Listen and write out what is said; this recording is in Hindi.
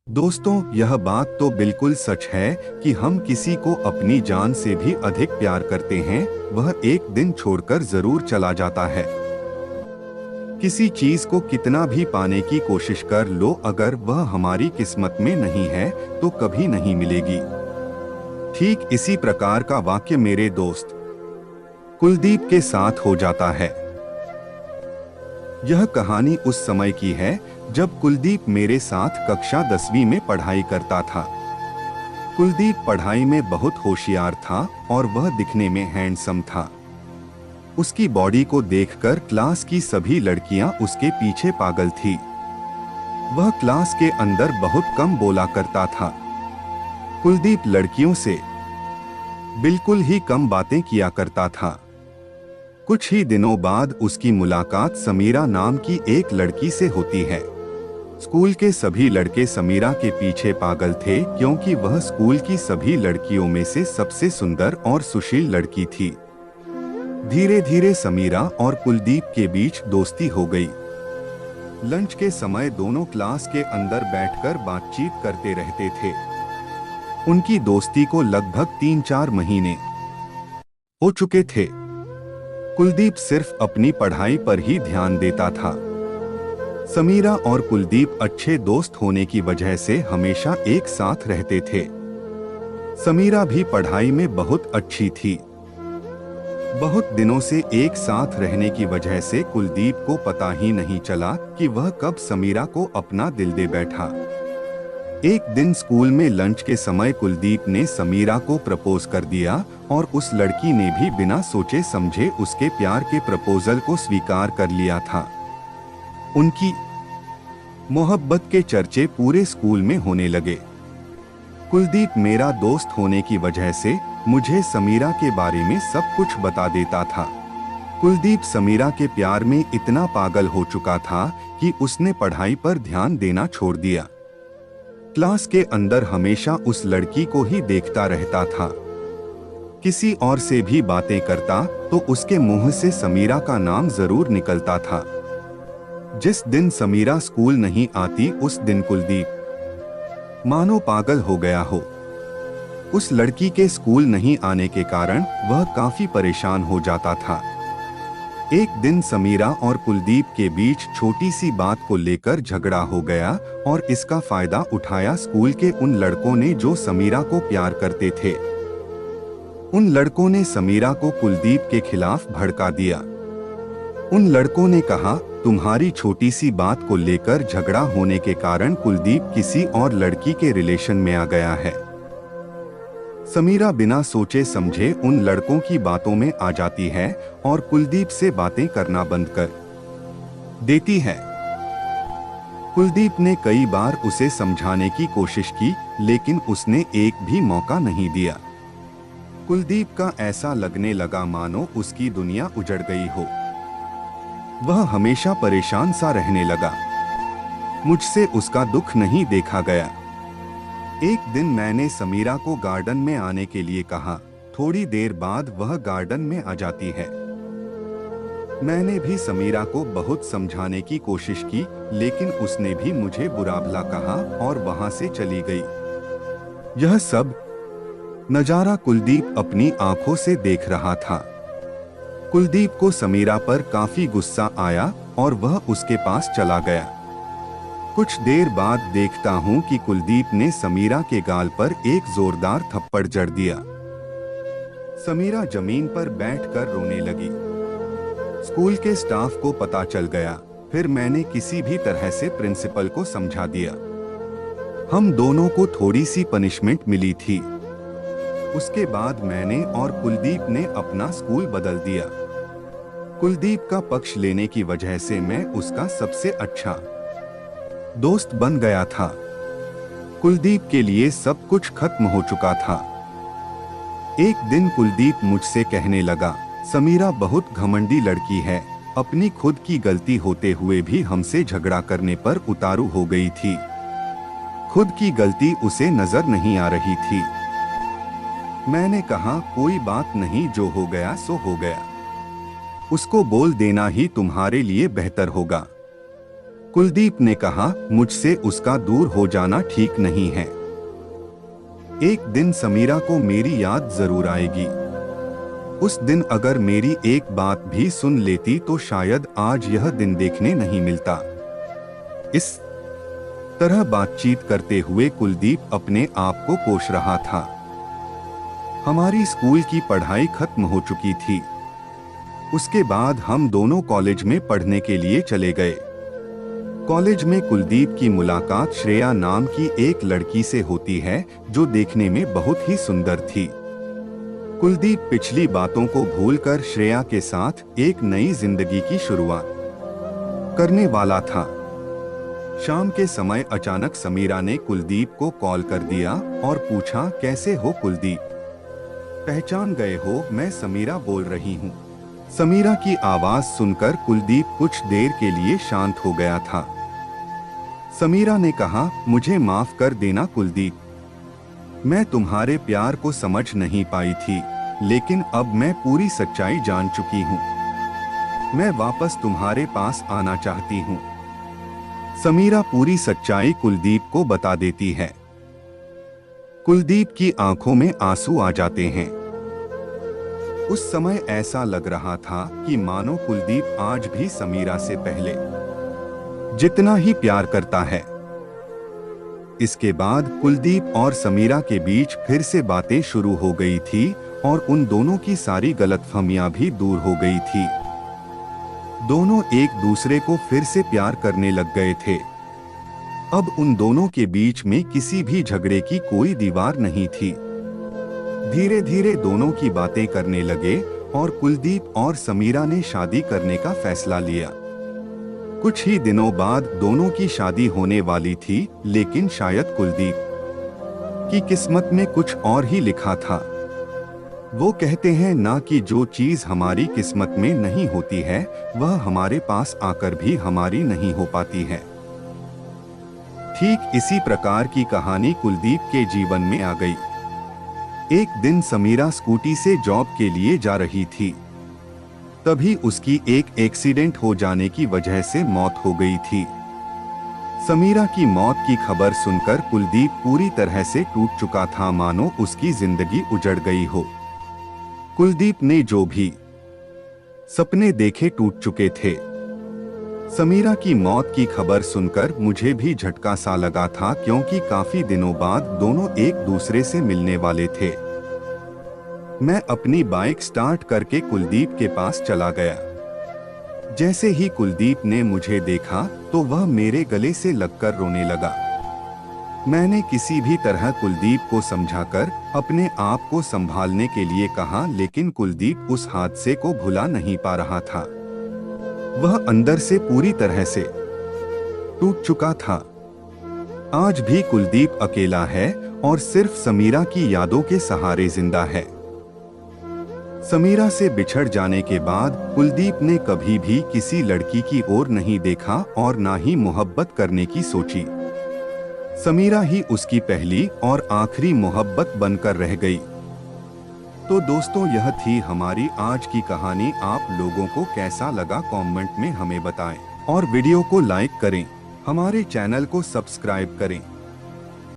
दोस्तों, यह बात तो बिल्कुल सच है कि हम किसी को अपनी जान से भी अधिक प्यार करते हैं, वह एक दिन छोड़कर जरूर चला जाता है। किसी चीज को कितना भी पाने की कोशिश कर लो, अगर वह हमारी किस्मत में नहीं है तो कभी नहीं मिलेगी। ठीक इसी प्रकार का वाक्य मेरे दोस्त कुलदीप के साथ हो जाता है। यह कहानी उस समय की है जब कुलदीप मेरे साथ कक्षा 10वीं में पढ़ाई करता था। कुलदीप पढ़ाई में बहुत होशियार था और वह दिखने में हैंडसम था। उसकी बॉडी को देखकर क्लास की सभी लड़कियां उसके पीछे पागल थी। वह क्लास के अंदर बहुत कम बोला करता था। कुलदीप लड़कियों से बिल्कुल ही कम बातें किया करता था। कुछ ही दिनों बाद उसकी मुलाकात समीरा नाम की एक लड़की से होती है। स्कूल के सभी लड़के समीरा के पीछे पागल थे क्योंकि वह स्कूल की सभी लड़कियों में से सबसे सुंदर और सुशील लड़की थी। धीरे धीरे समीरा और कुलदीप के बीच दोस्ती हो गई। लंच के समय दोनों क्लास के अंदर बैठकर बातचीत करते रहते थे। उनकी दोस्ती को लगभग 3-4 महीने हो चुके थे। कुलदीप सिर्फ अपनी पढ़ाई पर ही ध्यान देता था। समीरा और कुलदीप अच्छे दोस्त होने की वजह से हमेशा एक साथ रहते थे। समीरा भी पढ़ाई में बहुत अच्छी थी। बहुत दिनों से एक साथ रहने की वजह से कुलदीप को पता ही नहीं चला कि वह कब समीरा को अपना दिल दे बैठा। एक दिन स्कूल में लंच के समय कुलदीप ने समीरा को प्रपोज कर दिया और उस लड़की ने भी बिना सोचे समझे उसके प्यार के प्रपोजल को स्वीकार कर लिया था। उनकी मोहब्बत के चर्चे पूरे स्कूल में होने लगे। कुलदीप मेरा दोस्त होने की वजह से मुझे समीरा के बारे में सब कुछ बता देता था। कुलदीप समीरा के प्यार में इतना पागल हो चुका था कि उसने पढ़ाई पर ध्यान देना छोड़ दिया। क्लास के अंदर हमेशा उस लड़की को ही देखता रहता था। किसी और से भी बातें करता तो उसके मुंह से समीरा का नाम जरूर निकलता था। जिस दिन समीरा स्कूल नहीं आती उस दिन कुलदीप मानो पागल हो गया हो। उस लड़की के स्कूल नहीं आने के कारण वह काफी परेशान हो जाता था। एक दिन समीरा और कुलदीप के बीच छोटी सी बात को लेकर झगड़ा हो गया और इसका फायदा उठाया स्कूल के उन लड़कों ने जो समीरा को प्यार करते थे। उन लड़कों ने समीरा को कुलदीप के खिलाफ भड़का दिया। उन लड़कों ने कहा, तुम्हारी छोटी सी बात को लेकर झगड़ा होने के कारण कुलदीप किसी और लड़की के रिलेशन में आ गया है। समीरा बिना सोचे समझे उन लड़कों की बातों में आ जाती है और कुलदीप से बातें करना बंद कर देती है। कुलदीप ने कई बार उसे समझाने की कोशिश की, लेकिन उसने एक भी मौका नहीं दिया। कुलदीप का ऐसा लगने लगा मानो उसकी दुनिया उजड़ गई हो। वह हमेशा परेशान सा रहने लगा। मुझसे उसका दुख नहीं देखा गया। एक दिन मैंने समीरा को गार्डन में आने के लिए कहा। थोड़ी देर बाद वह गार्डन में आ जाती है। मैंने भी समीरा को बहुत समझाने की कोशिश की, लेकिन उसने भी मुझे बुरा भला कहा और वहां से चली गई। यह सब नजारा कुलदीप अपनी आंखों से देख रहा था। कुलदीप को समीरा पर काफी गुस्सा आया और वह उसके पास चला गया। कुछ देर बाद देखता हूं कि कुलदीप ने समीरा के गाल पर एक जोरदार थप्पड़ जड़ दिया। समीरा जमीन पर बैठकर रोने लगी। स्कूल के स्टाफ को पता चल गया। फिर मैंने किसी भी तरह से प्रिंसिपल को समझा दिया। हम दोनों को थोड़ी सी पनिशमेंट मिली थी। उसके बाद मैंने और कुलदीप ने अपना स्कूल बदल दिया। कुलदीप का पक्ष लेने की वजह से मैं उसका सबसे अच्छा दोस्त बन गया था। कुलदीप के लिए सब कुछ खत्म हो चुका था। एक दिन कुलदीप मुझसे कहने लगा, समीरा बहुत घमंडी लड़की है। अपनी खुद की गलती होते हुए भी हमसे झगड़ा करने पर उतारू हो गई थी। खुद की गलती उसे नजर नहीं आ रही थी। मैंने कहा, कोई बात नहीं, जो हो गया सो हो गया। उसको बोल देना ही तुम्हारे लिए बेहतर होगा। कुलदीप ने कहा, मुझसे उसका दूर हो जाना ठीक नहीं है। एक दिन समीरा को मेरी याद जरूर आएगी। उस दिन अगर मेरी एक बात भी सुन लेती तो शायद आज यह दिन देखने नहीं मिलता। इस तरह बातचीत करते हुए कुलदीप अपने आप को कोस रहा था। हमारी स्कूल की पढ़ाई खत्म हो चुकी थी। उसके बाद हम दोनों कॉलेज में पढ़ने के लिए चले गए। कॉलेज में कुलदीप की मुलाकात श्रेया नाम की एक लड़की से होती है जो देखने में बहुत ही सुंदर थी। कुलदीप पिछली बातों को भूलकर श्रेया के साथ एक नई जिंदगी की शुरुआत करने वाला था। शाम के समय अचानक समीरा ने कुलदीप को कॉल कर दिया और पूछा, कैसे हो कुलदीप? पहचान गए हो, मैं समीरा बोल रही हूँ। समीरा की आवाज सुनकर कुलदीप कुछ देर के लिए शांत हो गया था। समीरा ने कहा, मुझे माफ कर देना कुलदीप, मैं तुम्हारे प्यार को समझ नहीं पाई थी, लेकिन अब मैं पूरी सच्चाई जान चुकी हूँ। मैं वापस तुम्हारे पास आना चाहती हूँ। समीरा पूरी सच्चाई कुलदीप को बता देती है। कुलदीप की आंखों में आंसू आ जाते हैं। उस समय ऐसा लग रहा था कि मानो कुलदीप आज भी समीरा से पहले जितना ही प्यार करता है। इसके बाद कुलदीप और समीरा के बीच फिर से बातें शुरू हो गई थी और उन दोनों की सारी गलतफहमियां भी दूर हो गई थी। दोनों एक दूसरे को फिर से प्यार करने लग गए थे। अब उन दोनों के बीच में किसी भी झगड़े की कोई दीवार नहीं थी। धीरे धीरे दोनों की बातें करने लगे और कुलदीप और समीरा ने शादी करने का फैसला लिया। कुछ ही दिनों बाद दोनों की शादी होने वाली थी, लेकिन शायद कुलदीप की किस्मत में कुछ और ही लिखा था। वो कहते हैं ना कि जो चीज हमारी किस्मत में नहीं होती है वह हमारे पास आकर भी हमारी नहीं हो पाती है। ठीक इसी प्रकार की कहानी कुलदीप के जीवन में आ गई। एक दिन समीरा स्कूटी से जॉब के लिए जा रही थी। तभी उसकी एक एक्सीडेंट हो जाने की वजह से मौत हो गई थी। समीरा की मौत की खबर सुनकर कुलदीप पूरी तरह से टूट चुका था, मानो उसकी जिंदगी उजड़ गई हो। कुलदीप ने जो भी सपने देखे टूट चुके थे। समीरा की मौत की खबर सुनकर मुझे भी झटका सा लगा था, क्योंकि काफी दिनों बाद दोनों एक दूसरे से मिलने वाले थे। मैं अपनी बाइक स्टार्ट करके कुलदीप के पास चला गया। जैसे ही कुलदीप ने मुझे देखा तो वह मेरे गले से लगकर रोने लगा। मैंने किसी भी तरह कुलदीप को समझाकर अपने आप को संभालने के लिए कहा, लेकिन कुलदीप उस हादसे को भुला नहीं पा रहा था। वह अंदर से पूरी तरह से टूट चुका था। आज भी कुलदीप अकेला है और सिर्फ समीरा की यादों के सहारे जिंदा है। समीरा से बिछड़ जाने के बाद कुलदीप ने कभी भी किसी लड़की की ओर नहीं देखा और ना ही मोहब्बत करने की सोची। समीरा ही उसकी पहली और आखिरी मोहब्बत बनकर रह गई। तो दोस्तों, यह थी हमारी आज की कहानी। आप लोगों को कैसा लगा कमेंट में हमें बताएं और वीडियो को लाइक करें, हमारे चैनल को सब्सक्राइब करें।